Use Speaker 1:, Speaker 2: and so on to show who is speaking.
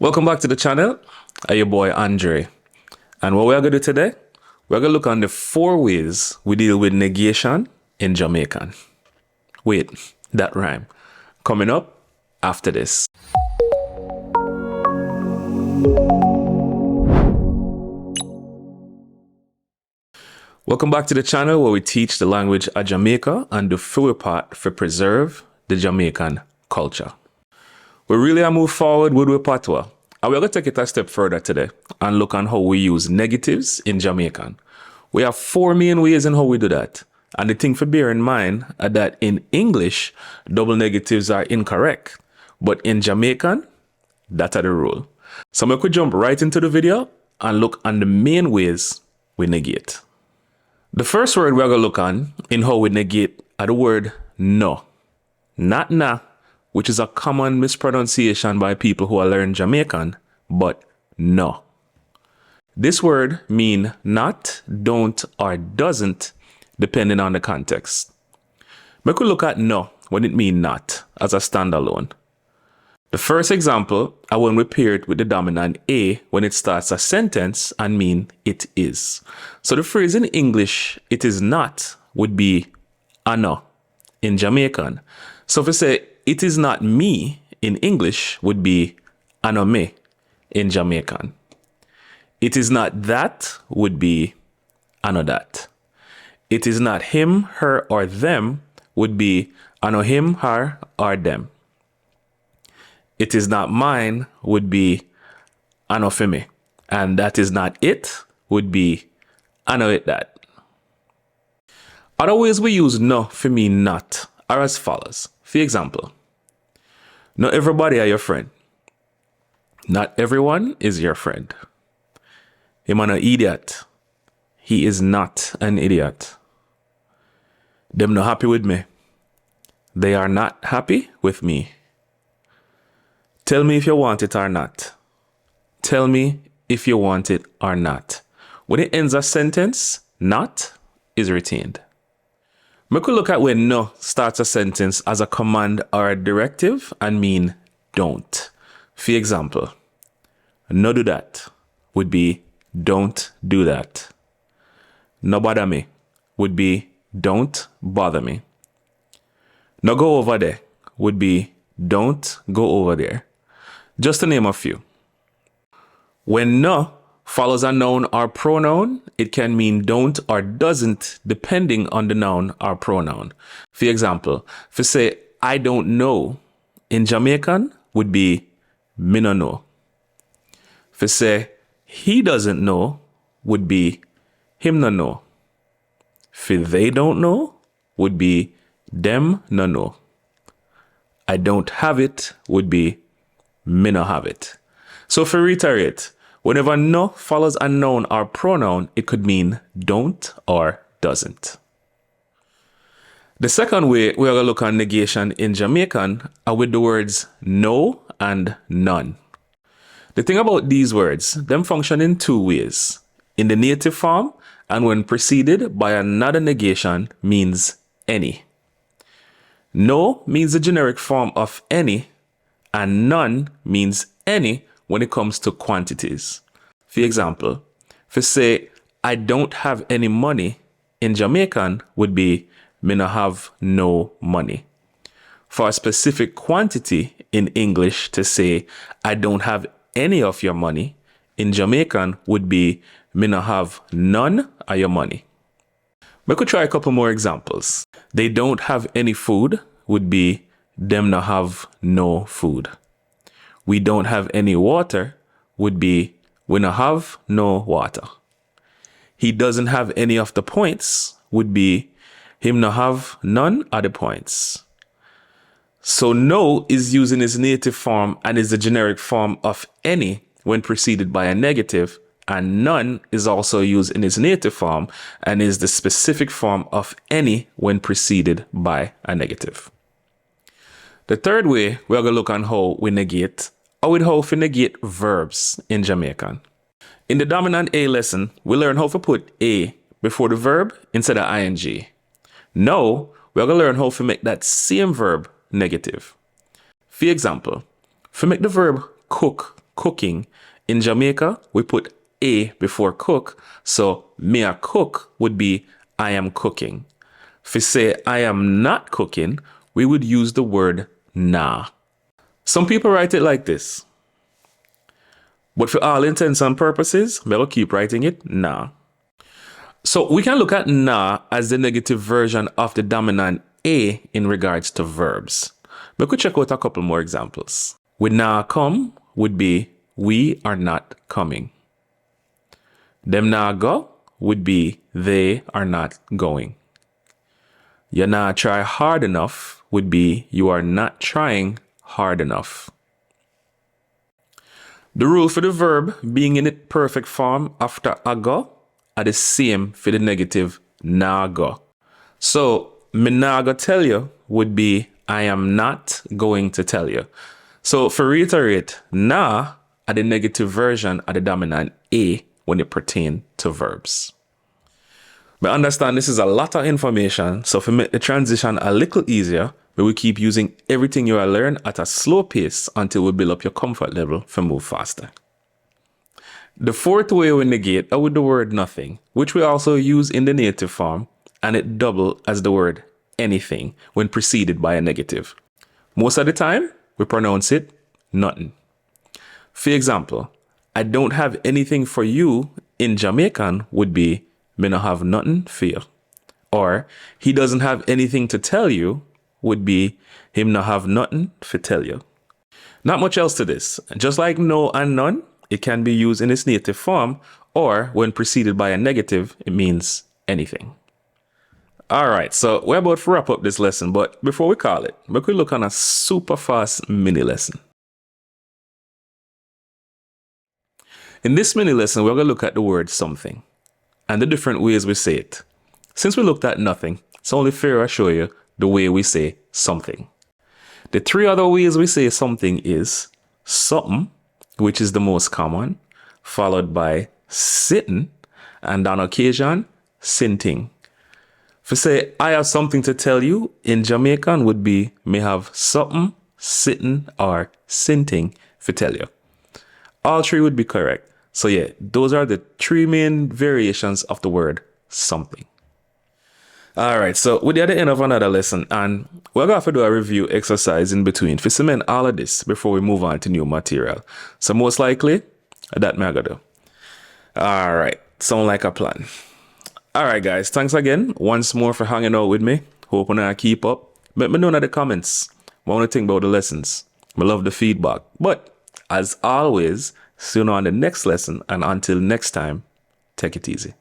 Speaker 1: Welcome back to the channel. I'm your boy Andre. And what we're going to do today, we're going to look on the 4 ways we deal with negation in Jamaican. Wait, that rhyme. Coming up after this. Welcome back to the channel where we teach the language of Jamaica and do full part for preserve the Jamaican culture. We really are move forward with Patwah, and we're going to take it a step further today and look on how we use negatives in Jamaican. We have 4 main ways in how we do that. And the thing for bear in mind is that in English, double negatives are incorrect. But in Jamaican, that's the rule. So we could jump right into the video and look on the main ways we negate. The first word we're going to look on in how we negate is the word no. Not na, which is a common mispronunciation by people who are learning Jamaican, but no. This word means not, don't, or doesn't, depending on the context. We could look at no when it means not as a standalone. The first example is when we pair it with the dominant a when it starts a sentence and mean it is. So the phrase in English, it is not, would be ano in Jamaican. So if we say it is not me in English, would be ano me in Jamaican. It is not that would be ano that. It is not him, her, or them would be ano him, her, or them. It is not mine would be ano for me. And that is not it would be ano it that. Other ways we use no for me not are as follows. For example, not everybody are your friend. Not everyone is your friend. Him an idiot. He is not an idiot. Them not happy with me. They are not happy with me. Tell me if you want it or not. Tell me if you want it or not. When it ends a sentence, not is retained. We could look at when no starts a sentence as a command or a directive and mean don't. For example, no do that would be don't do that. No bother me would be don't bother me. No go over there would be don't go over there. Just to name a few. When no follows a noun or pronoun, it can mean don't or doesn't depending on the noun or pronoun. For example, if you say I don't know in Jamaican would be me no know. If you say he doesn't know would be him no know. If they don't know would be them no know. I don't have it would be me no have it. So for reiterate, whenever no follows a noun or pronoun, it could mean don't or doesn't. The second way we're going to look at negation in Jamaican are with the words no and none. The thing about these words, them function in 2 ways. In the native form and when preceded by another negation means any. No means the generic form of any, and none means any when it comes to quantities. For example, if you say, I don't have any money, in Jamaican would be, me no have no money. For a specific quantity in English to say, I don't have any of your money, in Jamaican would be, me no have none of your money. We could try a couple more examples. They don't have any food would be, them no have no food. We don't have any water would be, we no have no water. He doesn't have any of the points would be, him no have none of the points. So no is used in its native form and is the generic form of any when preceded by a negative, and none is also used in its native form and is the specific form of any when preceded by a negative. The third way we're going to look on how we negate, or with how we negate verbs in Jamaican. In the dominant A lesson, we learn how to put A before the verb instead of ing. Now, we're going to learn how to make that same verb negative. For example, if we make the verb cook cooking. In Jamaica, we put a before cook. So me a cook would be I am cooking. If we say I am not cooking, we would use the word nah. Some people write it like this. But for all intents and purposes, we'll keep writing it nah. So we can look at nah as the negative version of the dominant a in regards to verbs. We could check out a couple more examples. We nah come would be we are not coming. Them nah go would be they are not going. You nah try hard enough would be you are not trying hard enough. The rule for the verb being in its perfect form after ago are the same for the negative nah go. So, me nah go tell you would be I am not going to tell you. So, for reiterate, nah are the negative version of the dominant a when it pertains to verbs. But understand this is a lot of information, so to make the transition a little easier, we will keep using everything you have learned at a slow pace until we build up your comfort level for move faster. The fourth way we negate are with the word nothing, which we also use in the native form, and it double as the word anything when preceded by a negative. Most of the time, we pronounce it nothing. For example, I don't have anything for you in Jamaican would be me no have nothing for you. Or he doesn't have anything to tell you would be him no have nothing for tell you. Not much else to this. Just like no and none, it can be used in its native form, or when preceded by a negative, it means anything. Alright, so we're about to wrap up this lesson, but before we call it, we could look on a super fast mini lesson. In this mini lesson, we're going to look at the word something and the different ways we say it. Since we looked at nothing, it's only fair I show you the way we say something. The three other ways we say something is something, which is the most common, followed by sitting, and on occasion, sinting. If we say, I have something to tell you, in Jamaican would be, may have something, sitting, or sinting for tell you. All three would be correct. So yeah, those are the three main variations of the word something. Alright, so we're at the end of another lesson, and we're going to have to do a review exercise in between to cement all of this before we move on to new material. So most likely, that me I gotta do. Alright, sound like a plan. Alright guys, thanks again once more for hanging out with me. Hoping I keep up. Let me know in the comments what you think about the lessons. I love the feedback. But as always, see you on the next lesson, and until next time, take it easy.